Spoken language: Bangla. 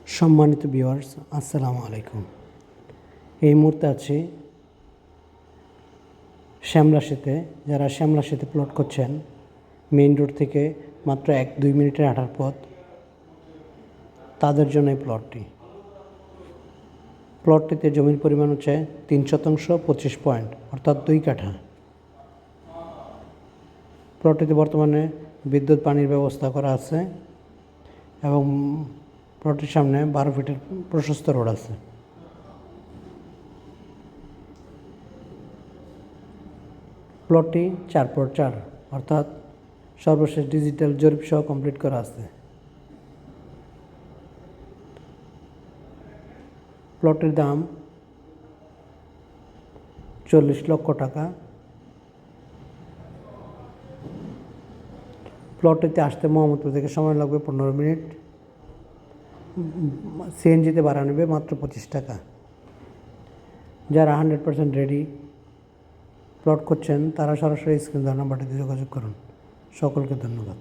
সম্মানিত ভিউয়ার্স, আসসালামু আলাইকুম। এই মুহূর্তে আছি শ্যামরাশিতে। যারা শ্যামরাশিতে প্লট করছেন, মেইন রোড থেকে মাত্র 1-2 মিনিটের হাঁটার পথ, তাদের জন্য এই প্লটটিতে জমির পরিমাণ হচ্ছে 3 শতাংশ 25 পয়েন্ট, অর্থাৎ 2 কাঠা। প্লটটিতে বর্তমানে বিদ্যুৎ পানির ব্যবস্থা করা আছে এবং প্লটের সামনে 12 ফিটের প্রশস্ত রোড আছে। প্লটটি 4x4, অর্থাৎ সর্বশেষ ডিজিটাল জরিপ সহ কমপ্লিট করা আছে। প্লটের দাম 40 লক্ষ টাকা। প্লটটিতে আসতে মোহাম্মদপুর থেকে সময় লাগবে 15 মিনিট। সিএনজিতে ভাড়া নেবে মাত্র 25 টাকা। যারা 100% রেডি প্লট করছেন, তারা সরাসরি স্ক্রিন দেওয়া নাম্বারটিতে যোগাযোগ করুন। সকলকে ধন্যবাদ।